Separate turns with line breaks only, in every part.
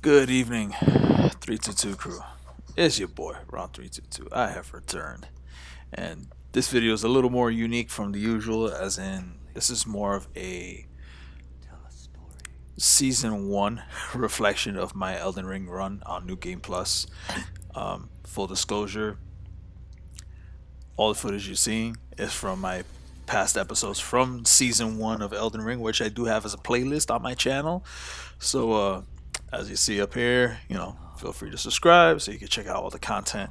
Good evening, 322 crew. It's your boy, Ron322. I have returned. And this video is a little more unique from the usual, as in, this is more of a Season 1 reflection of my Elden Ring run on New Game Plus. Full disclosure, all the footage you're seeing is from my past episodes from Season 1 of Elden Ring, which I do have as a playlist on my channel. So, as you see up here, feel free to subscribe so you can check out all the content.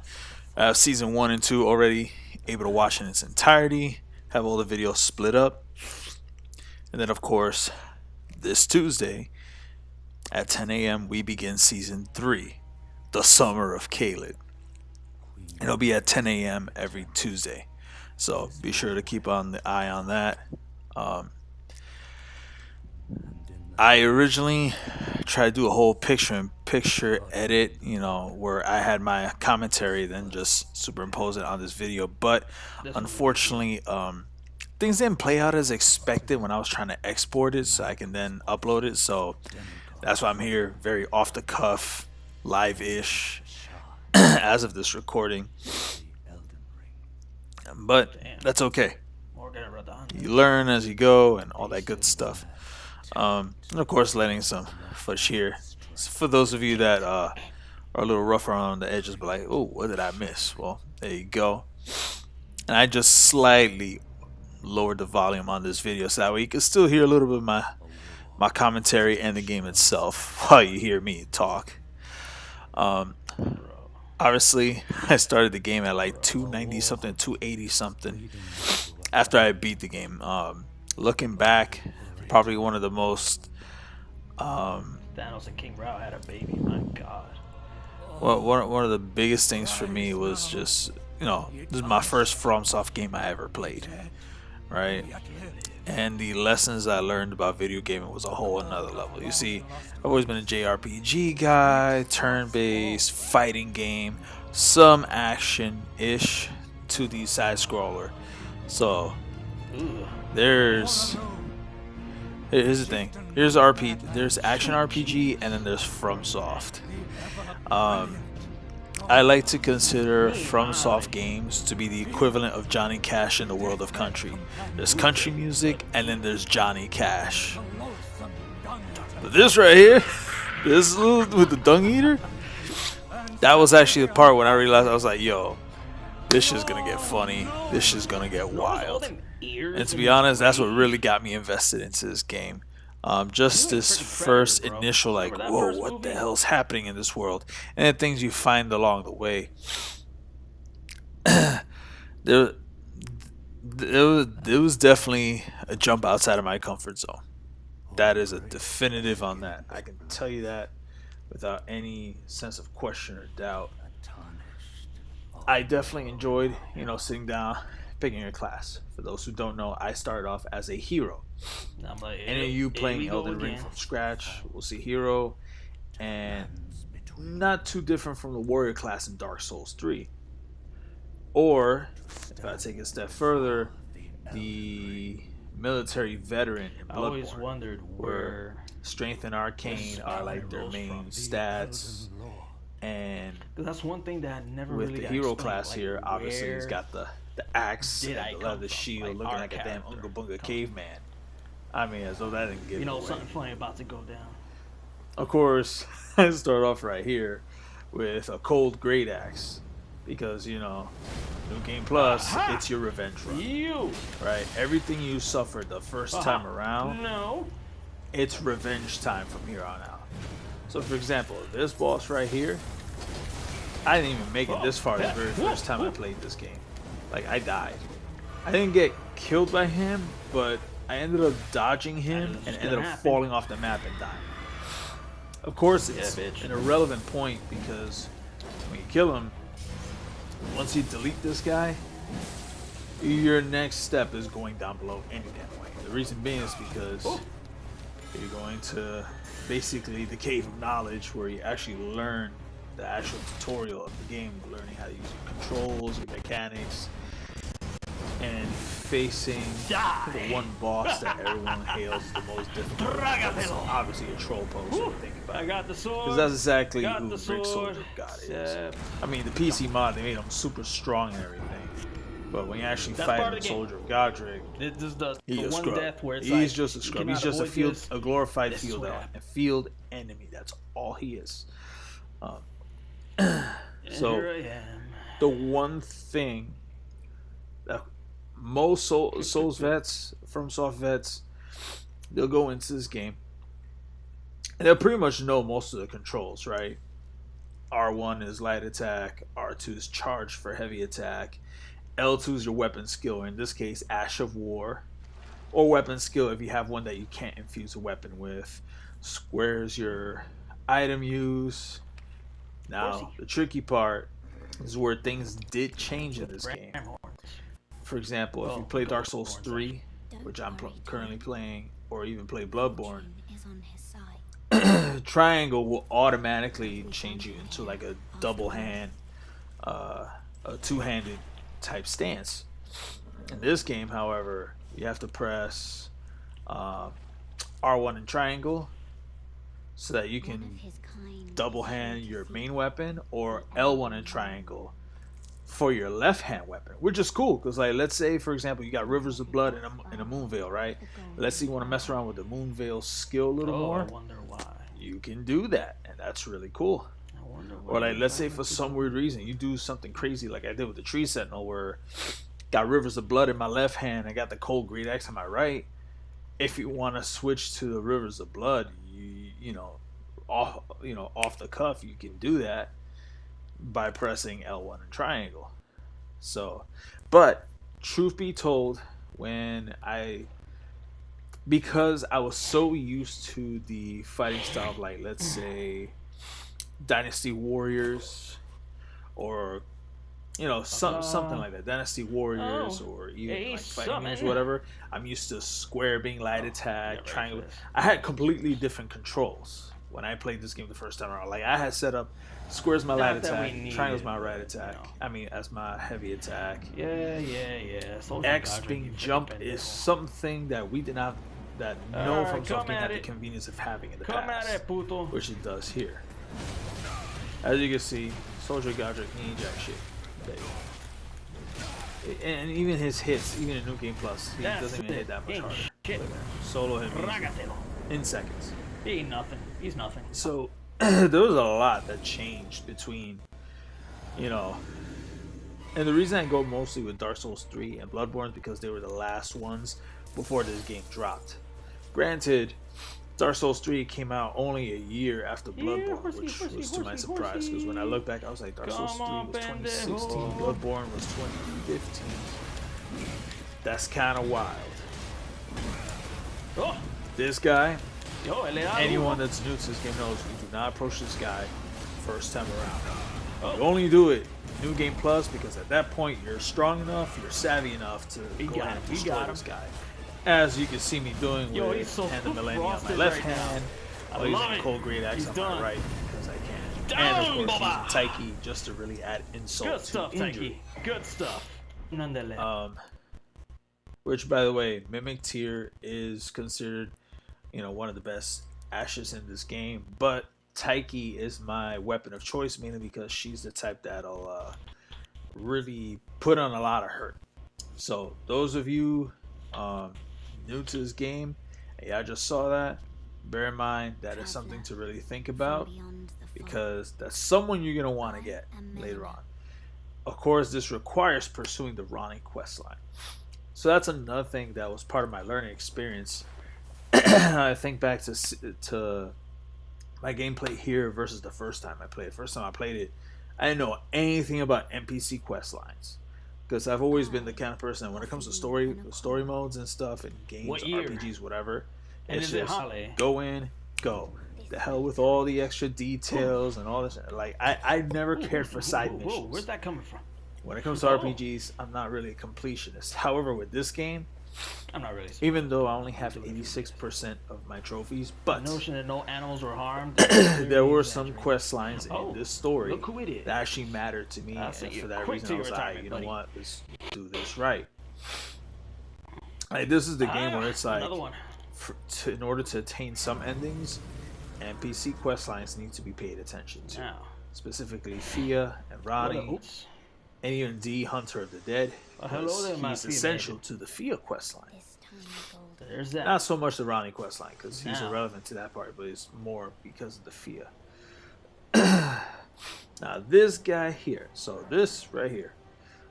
I have season 1 and 2 already able to watch in its entirety, have all the videos split up. And then, of course, this Tuesday at 10 a.m., we begin season 3, The Summer of Caelid. It'll be at 10 a.m. every Tuesday. So be sure to keep on the eye on that. I originally tried to do a whole picture-in-picture edit, where I had my commentary, then just superimpose it on this video. But unfortunately, things didn't play out as expected when I was trying to export it so I can then upload it. So that's why I'm here, very off-the-cuff, live-ish, as of this recording. But that's okay. You learn as you go and all that good stuff. And of course, letting some footage here. So for those of you that are a little rougher on the edges, but like, oh, what did I miss? Well, there you go. And I just slightly lowered the volume on this video so that way you can still hear a little bit of my commentary and the game itself while you hear me talk. Obviously, I started the game at like 290 something, 280 something after I beat the game. Looking back, probably one of the most
Thanos and King Rao had a baby. My God.
well, one of the biggest things for me was just this is my first FromSoft game I ever played, right? And the lessons I learned about video gaming was a whole another level. You see, I've always been a JRPG guy, turn-based fighting game, some action-ish to the side scroller. So here's the thing. There's action RPG, and then there's FromSoft. I like to consider FromSoft games to be the equivalent of Johnny Cash in the world of country. There's country music, and then there's Johnny Cash. But this right here, this with the dung eater, that was actually the part when I realized, I was like, yo, this shit's gonna get funny. This shit's gonna get wild. And to be honest, that's what really got me invested into this game. Just this first initial like, whoa, what the hell's happening in this world? And the things you find along the way. It was definitely a jump outside of my comfort zone. That is a definitive on that. I can tell you that without any sense of question or doubt. I definitely enjoyed, sitting down, picking a class. For those who don't know, I started off as a hero. Any of you playing Elden Ring from scratch will see hero, and not too different from the warrior class in Dark Souls 3. Or, if I take it a step further, the military veteran in Bloodborne.
I always wondered
where strength and arcane are like their main stats. And
that's one thing that I never
with
really
the hero
explained,
class
like,
here, obviously he's got the axe and the leather
from?
shield,
Like,
looking
our
like a damn
character.
Unga Bunga caveman. I mean, as though that didn't give it away.
Something funny about to go down.
Of course, I start off right here with a cold great axe, because New Game Plus, it's your revenge run. Right? Everything you suffered the first time around, it's revenge time from here on out. So, for example, this boss right here, I didn't even make it this far the very first time I played this game. Like, I died. I didn't get killed by him, but I ended up dodging him and ended up falling off the map and dying. Of course, it's an irrelevant point, because when you kill him, once you delete this guy, your next step is going down below any damn way. The reason being is because you're going to basically the Cave of Knowledge, where you actually learn the actual tutorial of the game, learning how to use your controls, your mechanics, and facing the one boss that everyone hails as the most difficult. That's obviously a troll post if you think about it.
I got the sword.
Because that's exactly who Rick
sword.
Soldier of God is. I mean, the PC mod, they made him super strong and everything. But when you actually fight Soldier of Godrick, he's a scrub. He's just a scrub. He's just a glorified field enemy. That's all he is. So the one thing that most Souls vets, FromSoft vets, they'll go into this game and they'll pretty much know most of the controls, right? R1 is light attack, R2 is charge for heavy attack, L2 is your weapon skill, in this case Ash of War, or weapon skill if you have one that you can't infuse a weapon with. Square is your item use. Now the tricky part is where things did change in this game. For example, if you play Dark Souls 3, which I'm currently playing, or even play Bloodborne, triangle will automatically change you into like a double hand, a two-handed type stance. In this game, however, you have to press R1 and triangle so that you can double hand your main weapon, or L1 and triangle for your left hand weapon, which is cool because, like, let's say for example you got Rivers of Blood and a Moonveil, right? Let's say you want to mess around with the Moonveil skill a little more.
I wonder why.
You can do that, and that's really cool. Or like, let's say for some weird reason you do something crazy like I did with the Tree Sentinel, where got Rivers of Blood in my left hand, I got the Cold Great Axe in my right. If you want to switch to the Rivers of Blood, you know off the cuff, you can do that by pressing L1 and triangle. So, but truth be told, because I was so used to the fighting style of, like, let's say Dynasty Warriors, or something like that, Dynasty Warriors, or even like fighting games, whatever. I'm used to square being light attack, triangle. I had completely different controls when I played this game the first time around. Like, I had set up square's my light attack, triangle's my right attack. I mean, as my heavy attack.
Yeah.
X being jump is something that we did not, that no FromSoft game had the convenience of having in the past, which it does here. As you can see, Soldier Godrick ain't jack shit. And even his hits, even in New Game Plus, he doesn't even hit that much harder. Solo hit in seconds.
He ain't nothing. He's nothing.
So there was a lot that changed between, and the reason I go mostly with Dark Souls 3 and Bloodborne is because they were the last ones before this game dropped. Granted, Dark Souls 3 came out only a year after Bloodborne, which was to my surprise, because when I look back, I was like, Dark Souls 3 was 2016, Bloodborne was 2015. That's kind of wild. This guy, anyone that's new to this game knows, you do not approach this guy first time around. You only do it New Game Plus, because at that point you're strong enough, you're savvy enough to go ahead and destroy this guy. As you can see me doing with Hand of Millennium on my left hand, while using Cold Great Axe on my right, because I can. And of course using Taiki just to really add insult to injury.
Good stuff. Nonetheless.
Which, by the way, Mimic Tier is considered, one of the best Ashes in this game, but Taiki is my weapon of choice, mainly because she's the type that'll really put on a lot of hurt. So those of you new to this game, and y'all just saw that, bear in mind that is something to really think about, because that's someone you're going to want to get later on. Of course, this requires pursuing the Ronnie questline. So that's another thing that was part of my learning experience. I think back to my gameplay here versus the first time I played it. First time I played it, I didn't know anything about NPC quest lines, because I've always been the kind of person, when it comes to story modes and stuff, and games, RPGs, whatever, it's just go in, go. The hell with all the extra details and all this. Like, I never cared for side missions.
Where's that coming from?
When it comes to RPGs, I'm not really a completionist. However, with this game,
I'm not really.
Even though I only have 86% of my trophies, but
the notion that no animals were harmed.
There were some quest lines in this story
that
actually mattered to me, and for that reason I was like, you know what, let's do this right. Like, this is the game where it's like,
another one.
In order to attain some endings, NPC quest lines need to be paid attention to.
Now,
specifically Fia and Ronnie, and even D, Hunter of the Dead.
Hello there,
he's essential to the Fia quest line.
There's that.
Not so much the Ronnie quest line, because he's irrelevant to that part, but it's more because of the Fia. Now this guy here, so this right here,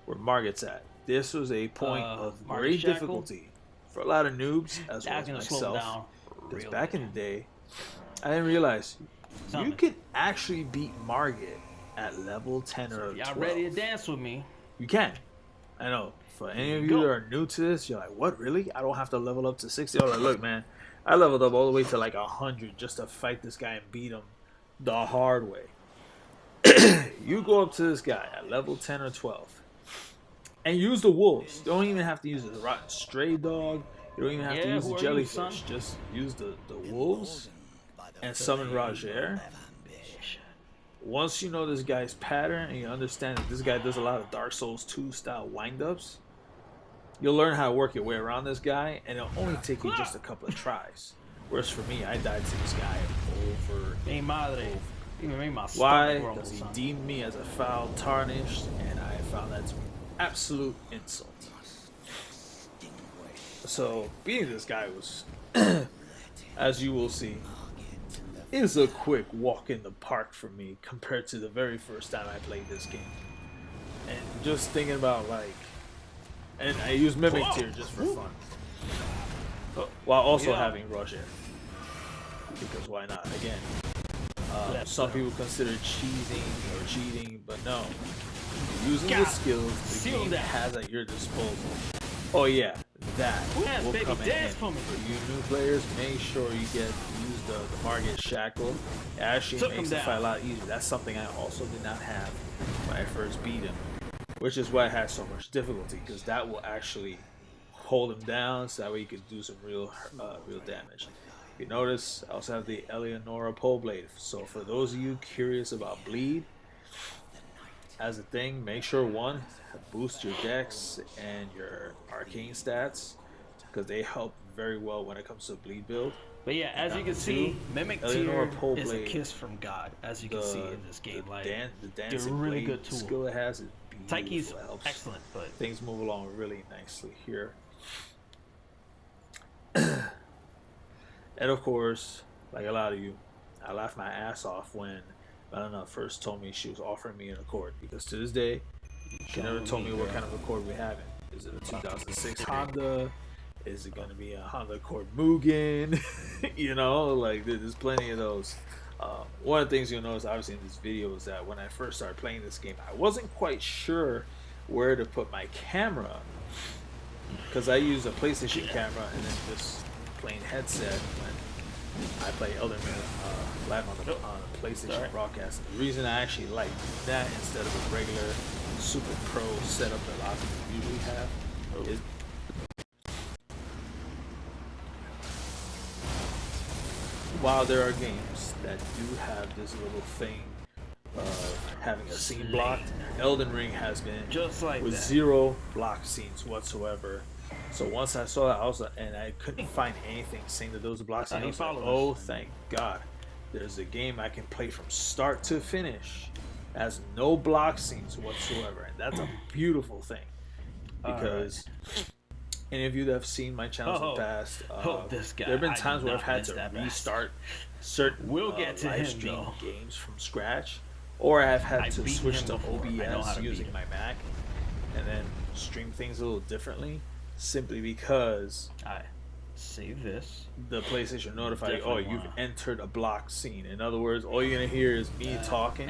where Margit's at, this was a point of great difficulty for a lot of noobs as well as myself. Because back in the day, I didn't realize you could actually beat Margit at level 10 or 12.
Y'all ready to dance with me?
You can. I know. For any of you that are new to this, you're like, what, really? I don't have to level up to 60? I'm like, look, man, I leveled up all the way to like 100 just to fight this guy and beat him the hard way. You go up to this guy at level 10 or 12 and use the wolves. You don't even have to use the rotten stray dog. You don't even have to use the jellyfish. Just use the wolves and summon Roger. Once you know this guy's pattern and you understand that this guy does a lot of Dark Souls 2 style windups, you'll learn how to work your way around this guy, and it'll only take you just a couple of tries. Whereas for me, I died to this guy over and over. Why? Because he deemed me as a foul, tarnished, and I found that to be an absolute insult. So beating this guy was, as you will see, is a quick walk in the park for me compared to the very first time I played this game. And just thinking about like, and I use Mimic Tier just for fun, while also having Roger, because why not? Again, some people consider cheating, but no, using the skills the game has at your disposal. Oh yeah, that will come in handy. For you new players, make sure you use the Margit Shackle. It actually makes the fight a lot easier. That's something I also did not have when I first beat him, which is why I had so much difficulty, because that will actually hold him down, so that way you can do some real damage. If you notice, I also have the Eleonora Pole Blade. So for those of you curious about bleed as a thing, make sure one, boost your dex and your arcane stats, because they help very well when it comes to bleed build.
But yeah, as you can see, Mimic Tier is a kiss from God, as you can see in this game. Like,
the dancing really good tool. Skill it has is beautiful.
Taiki's excellent, but
things move along really nicely here. And of course, like a lot of you, I laughed my ass off when Melina first told me she was offering me an Accord, because to this day, she never told me what kind of Accord we're having. Is it a 2006 Honda? Is it going to be a Honda Accord Mugen? You know, like there's plenty of those. One of the things you'll notice, obviously, in this video is that when I first started playing this game, I wasn't quite sure where to put my camera, because I use a PlayStation camera and then this plain headset when I play Elden live on the PlayStation broadcast. The reason I actually like that instead of a regular Super Pro setup that a lot of people usually have is while there are games that do have this little thing of having a scene blocked, Elden Ring has been
just like
with zero block scenes whatsoever. So once I saw that, and I couldn't find anything saying that there was a block scene. I was like, oh, thank God. There's a game I can play from start to finish. It has no block scenes whatsoever. And that's a beautiful thing. Because any of you that have seen my channels in the past, there have been times where I've had to restart certain live stream games from scratch. Or I've had to switch to OBS using my Mac and then stream things a little differently. Simply because
save this,
the PlayStation notified you, oh, you've entered a block scene. In other words, all you're gonna hear is me talking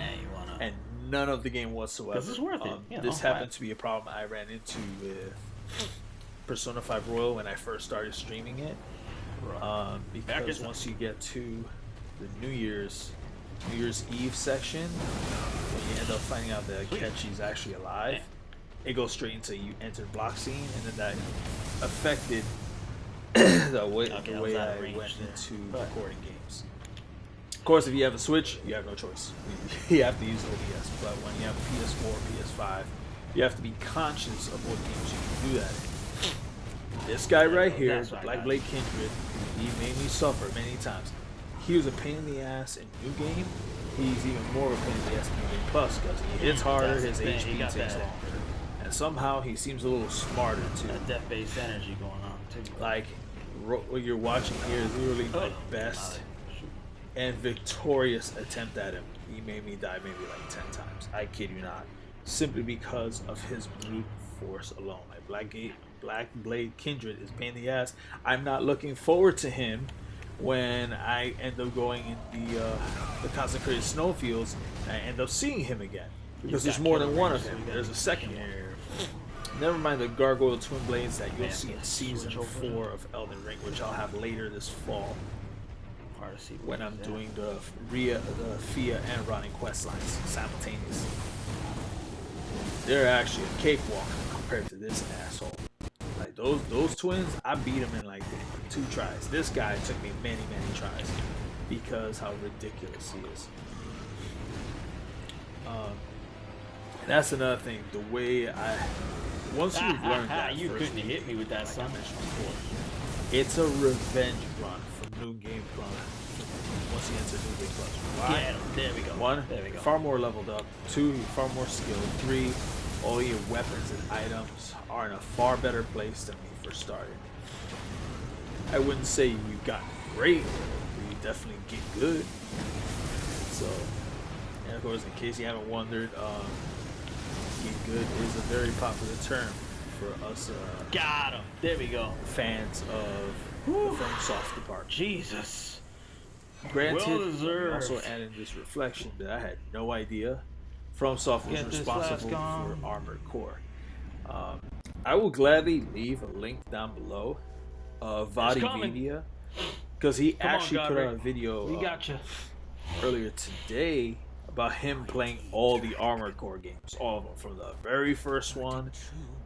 and none of the game whatsoever.
This is worth it.
This happened to be a problem I ran into with Persona 5 Royal when I first started streaming it. Because once you get to the New Year's Eve section, when you end up finding out that Akechi's actually alive, it goes straight into you entered block scene, and then that affected the way I went into recording games. Of course, if you have a Switch, you have no choice. You have to use OBS. But when you have PS4, PS5, you have to be conscious of what games you can do that in. This guy right here, the Black Blade Kindred, he made me suffer many times. He was a pain in the ass in New Game. He's even more of a pain in the ass in New Game Plus because he hits harder, his HP takes longer. And somehow he seems a little smarter too.
That death-based energy going on too.
Like, what you're watching here is literally my best and victorious attempt at him. He made me die maybe like 10 times. I kid you not. Simply because of his brute force alone. Like Black Blade Kindred is pain in the ass. I'm not looking forward to him when I end up going in the consecrated snowfields and I end up seeing him again. Because there's more than one of him. There's a second one. Never mind the Gargoyle Twin Blades that you'll see in Season 4 of Elden Ring, which I'll have later this fall when I'm doing the Fia and Ronnie quest lines simultaneously. They're actually a cakewalk compared to this asshole. Like those twins, I beat them in like 2 tries. This guy took me many tries because how ridiculous he is. That's another thing. The way once you've learned that,
you couldn't hit me with that summon before.
It's a revenge run from New Game Plus. Once you enter New Game Plus,
yeah, there we go.
1, there we go. Far more leveled up. 2, far more skilled. 3, all your weapons and items are in a far better place than when you first started. I wouldn't say you got great, but you definitely get good. So, and of course, in case you haven't wondered, get good is a very popular term for us.
Got him. There we go.
Fans of the FromSoft department.
Jesus.
Granted,
well
also added this reflection that I had no idea FromSoft was responsible for Armored Core. I will gladly leave a link down below. VaatiVidya, because he actually put out a video earlier today about him playing all the Armored Core games, all of them, from the very first one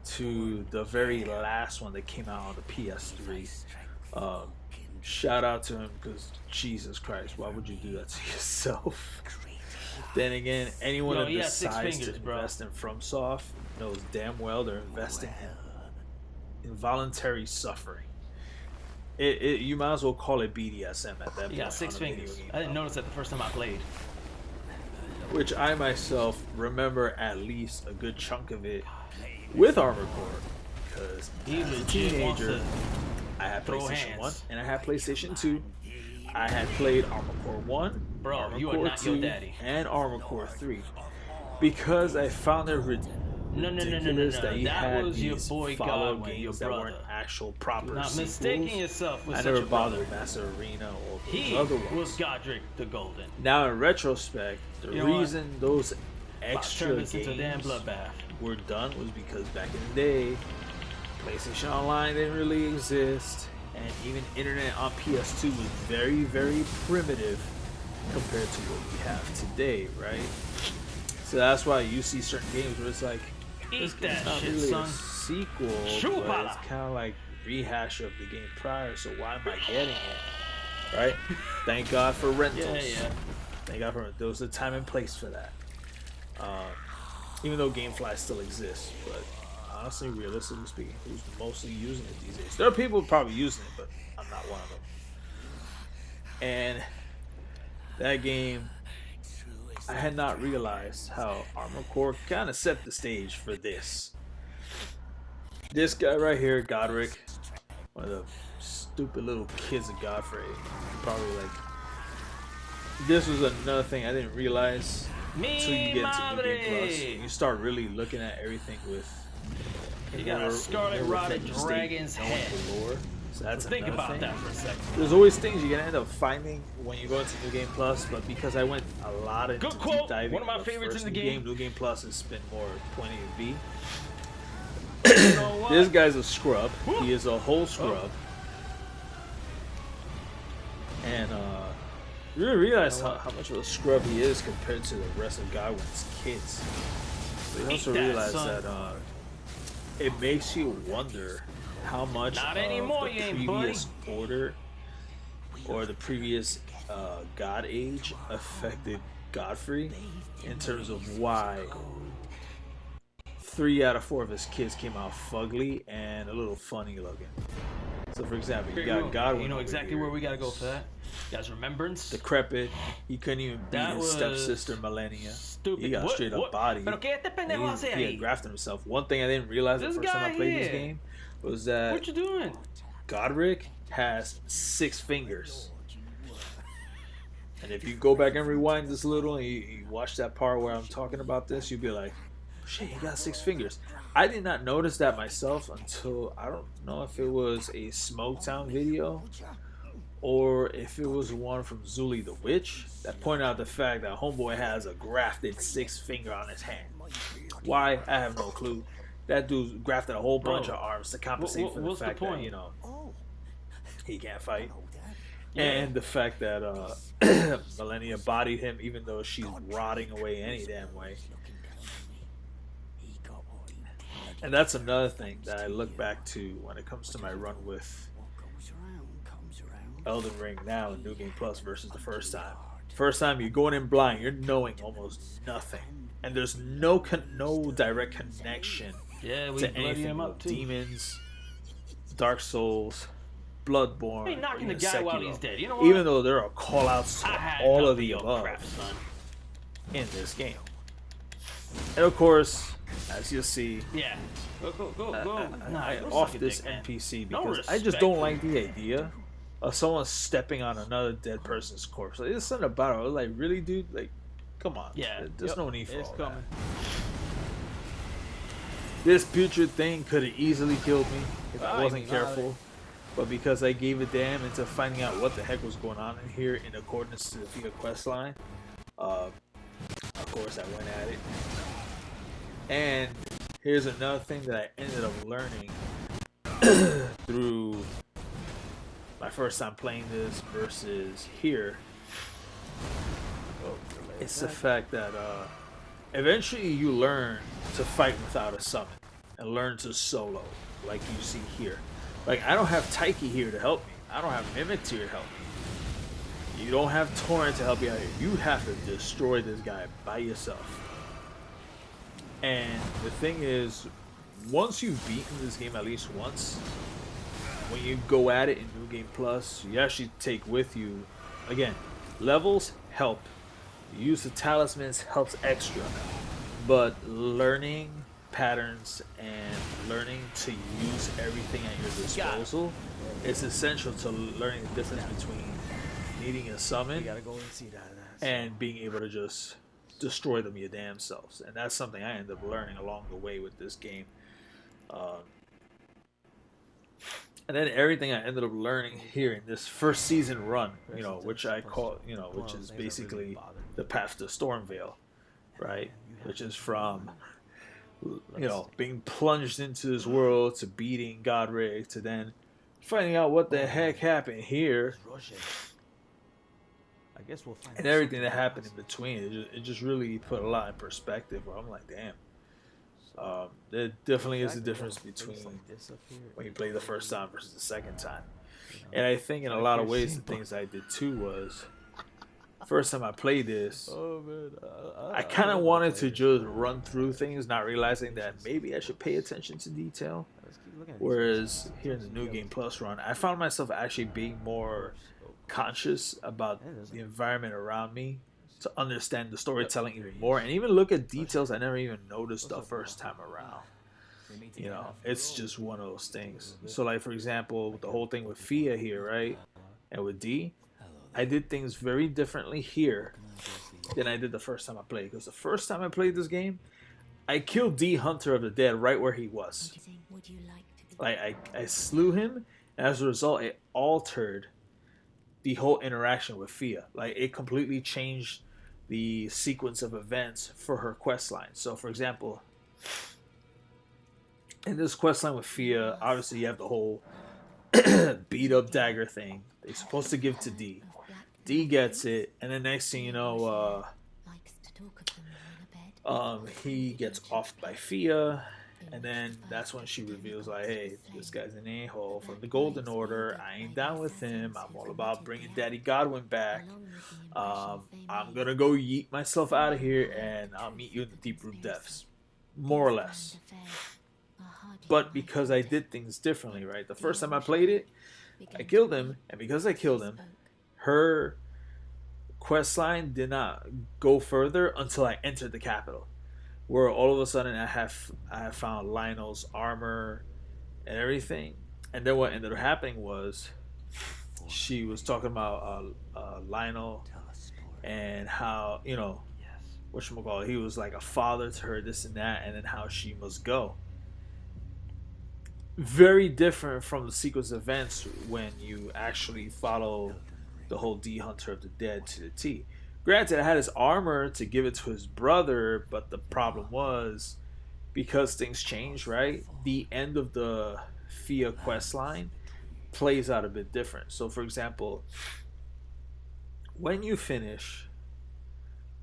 to the very last one that came out on the PS3. Shout out to him, because Jesus Christ, why would you do that to yourself? Then again, anyone that decides to invest in FromSoft knows damn well they're investing in involuntary suffering. You might as well call it BDSM at that point.
You got 6 fingers. I didn't notice that the first time I played.
Which I myself remember at least a good chunk of it with Armored Core, because as a teenager, I had PlayStation 1 and I had PlayStation 2. I had played Armored Core 1, Armored Core 2, and Armored Core 3 because I found it ridiculous that you had these follow games that weren't actual proper
not
sequels.
Mistaking yourself with
I never bothered with Master Arena or those other ones.
He was Godrick the Golden.
Now in retrospect, the reason those extra games were done was because back in the day, PlayStation Online didn't really exist, and even internet on PS2 was very primitive compared to what we have today, right? So that's why you see certain games where it's like, it's not really a sequel, but it's kind of like rehash of the game prior, so why am I getting it? Right? Thank God for rentals. Thank God for there was a time and place for that. Even though GameFly still exists, but honestly, realistically speaking, who's mostly using it these days? There are people probably using it, but I'm not one of them. And that game, I had not realized how Armored Core kind of set the stage for this. This guy right here, Godrick, one of the stupid little kids of Godfrey, probably like. This was another thing I didn't realize until you get into New Game Plus. You start really looking at everything with.
You got a scarlet rotted dragon's head.
Lore. So that's
think about that for a second.
There's always things you're gonna end up finding when you go into New Game Plus, but because I went a lot into deep diving,
one of my favorites in the game.
New Game Plus has been more pointing at B.
You know what?
This guy's a scrub. He is a whole scrub. And you really realize how much of a scrub he is compared to the rest of Godwin's kids. But you also realize that it makes you wonder how much of the previous order or the previous God Age affected Godfrey in terms of why 3 out of 4 of his kids came out fugly and a little funny looking. So, for example, you got Godwin.
You know exactly where we gotta go for that. You guys, Remembrance.
Decrepit. He couldn't even beat his stepsister Millennia.
Stupid.
He got straight up body. He had grafted himself. One thing I didn't realize the first time I played this game was that
what you doing?
Godrick has 6 fingers. And if you go back and rewind this a little and you watch that part where I'm talking about this, you'll be like, shit, he got 6 fingers. I did not notice that myself until, I don't know if it was a Smoketown video or if it was one from Zullie the Witch that pointed out the fact that homeboy has a grafted 6 finger on his hand. Why? I have no clue. That dude grafted a whole bunch of arms to compensate for the fact that, you know, he can't fight. And the fact that Millennia bodied him even though she's rotting away any damn way. And that's another thing that I look back to when it comes to my run with Elden Ring now in New Game Plus versus the first time. First time you're going in blind, you're knowing almost nothing. And there's no direct connection to anything with demons, Dark Souls, Bloodborne,
ain't knocking the guy while he's dead. You know what?
Even though there are call-outs to all of the above in this game. And of course, as you'll see,
go.
I off this NPC because I just don't like the idea of someone stepping on another dead person's corpse. Like, there's something about it. I was like, really, dude? Like, come on.
Yeah.
There's no need for all
coming.
that. This putrid thing could have easily killed me if I wasn't careful. But because I gave a damn into finding out what the heck was going on in here in accordance to the VaatiVidya questline, of course I went at it. And here's another thing that I ended up learning through my first time playing this versus here. It's the fact that eventually you learn to fight without a summon and learn to solo, like you see here. Like, I don't have Taiki here to help me. I don't have Mimic here to help me. You don't have Torrent to help you out here. You have to destroy this guy by yourself. And the thing is, once you've beaten this game at least once, when you go at it in New Game Plus, you actually take with you, again, levels help. Use the talismans helps extra. But learning patterns and learning to use everything at your disposal is essential to learning the difference between needing a summon and being able to just destroy them your damn selves. And that's something I ended up learning along the way with this game. And then everything I ended up learning here in this first season run, you know, which I call, you know, which is basically the path to Stormvale, right? Which is from, you know, being plunged into this world to beating Godrick to then finding out what the heck happened here. And everything that happened in between, it just really put a lot in perspective where I'm like, damn. There definitely is a difference between when you play the first time versus the second time. And I think in a lot of ways the things I did too was, first time I played this, I kind of wanted to just run through things, not realizing that maybe I should pay attention to detail. Whereas here in the New Game Plus run, I found myself actually being more conscious about the environment around me to understand the storytelling even more, and even look at details I never even noticed the first time around. You know, it's just one of those things. So, like, for example, with the whole thing with Fia here, right, and with D, I did things very differently here than I did the first time I played. Because the first time I played this game, I killed D, Hunter of the Dead, right where he was. Like, I slew him, and as a result, it altered the whole interaction with Fia. Like, it completely changed the sequence of events for her quest line. So, for example, in this quest line with Fia, obviously you have the whole beat up dagger thing they're supposed to give to D. D gets it, and the next thing you know, he gets offed by Fia, and then that's when she reveals, like, hey, this guy's an a-hole from the Golden Order. I ain't down with him. I'm all about bringing Daddy Godwin back. I'm gonna go yeet myself out of here, and I'll meet you in the Deep Root Depths. more or less. But because I did things differently, right? The first time I played it, I killed him, and because I killed him, her quest line did not go further until I entered the capital, where all of a sudden I have found Lionel's armor and everything. And then what ended up happening was she was talking about Lionel and how, you know, whatchamacallit, he was like a father to her, this and that, and then how she must go. Very different from the sequence of events when you actually follow the whole D Hunter of the Dead to the T. Granted, I had his armor to give it to his brother, but the problem was, because things changed, right? The end of the Fia quest line plays out a bit different. So, for example, when you finish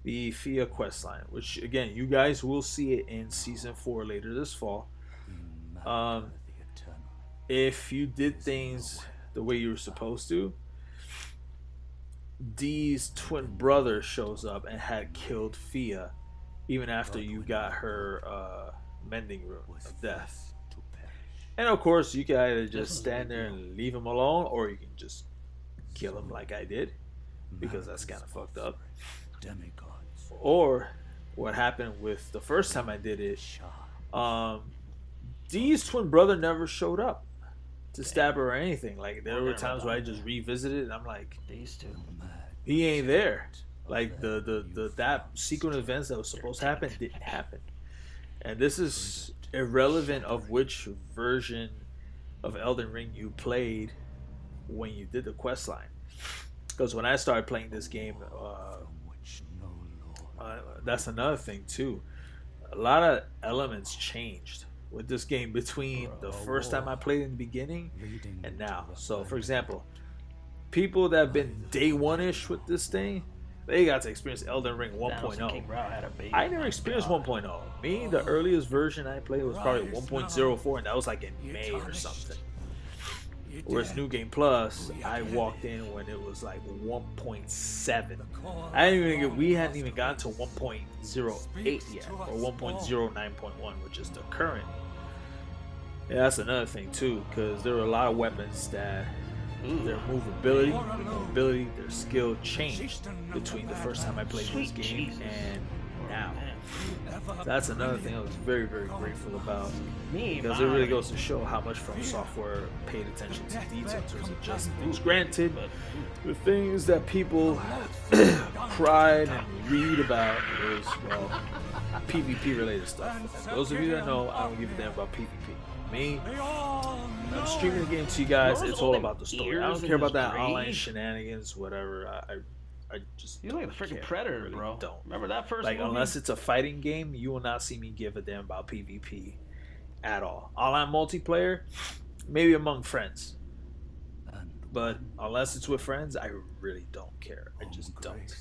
the Fia quest line, which again, you guys will see it in season 4 later this fall, if you did things the way you were supposed to, Dee's twin brother shows up and had killed Fia even after you got her mending rune of death. And of course, you can either just stand there and leave him alone, or you can just kill him like I did, because that's kind of fucked up. Or what happened with the first time I did it, Dee's twin brother never showed up to stab her or anything. Like, there were times where I just revisited and I'm like, he ain't there. Like, that sequence of events that was supposed to happen didn't happen. And this is irrelevant of which version of Elden Ring you played when you did the quest line. Because when I started playing this game, that's another thing too. A lot of elements changed with this game between the first time I played in the beginning and now. So, for example, people that have been day one-ish with this thing, they got to experience Elden Ring 1.0. I never experienced 1.0. Me, the earliest version I played was probably 1.04, and that was like in May or something. Whereas New Game Plus, I walked in when it was like 1.7. We hadn't even gotten to 1.08 yet, or 1.09.1, which is the current. Yeah, that's another thing too, because there were a lot of weapons that their mobility, their skill changed between the first time I played this game and now. That's another thing I was very, very grateful about, because it really goes to show how much FromSoftware paid attention to detail in terms of adjusting things. Granted, the things that people cried and read about was, well, PvP related stuff. And those of you that know, I don't give a damn about PvP. Me, I'm streaming the game to you guys. It's all about the story. I don't care about that online shenanigans, whatever. I just,
you like the freaking Predator, really, bro.
Don't
remember that first
like
movie?
Unless it's a fighting game, you will not see me give a damn about PvP at all. Online multiplayer, maybe among friends, but unless it's with friends, I really don't care. I just don't.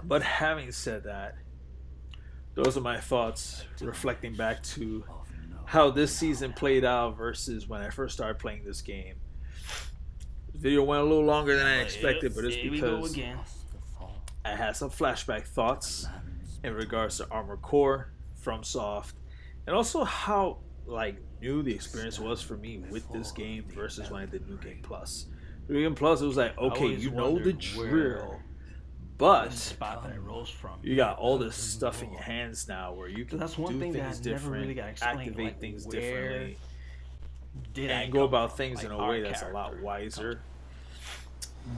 But having said that, those are my thoughts reflecting back to how this season played out versus when I first started playing this game. This video went a little longer than I expected, but it's because I had some flashback thoughts in regards to Armored Core, FromSoft, and also how new the experience was for me with this game versus when I did New Game Plus. New Game Plus, it was like, okay, you know the drill, but you got all this stuff in your hands now where you can do things different, activate things differently, and go about things in a way that's a lot wiser.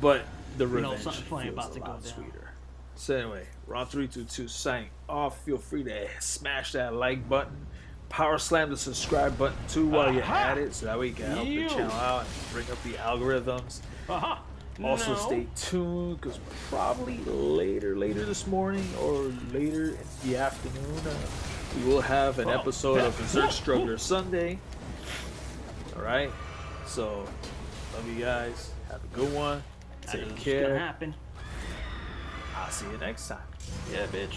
But the revenge feels a lot sweeter. So anyway, Ron 322 signing off. Feel free to smash that like button, power slam the subscribe button too while you're at it, so that way you can help the channel out and bring up the algorithms. Also stay tuned, because probably later this morning or later in the afternoon, we will have an episode of Berserk Struggler Sunday. Alright, so love you guys. Have a good one. Take care.
Happen.
I'll see you next time.
Yeah, bitch.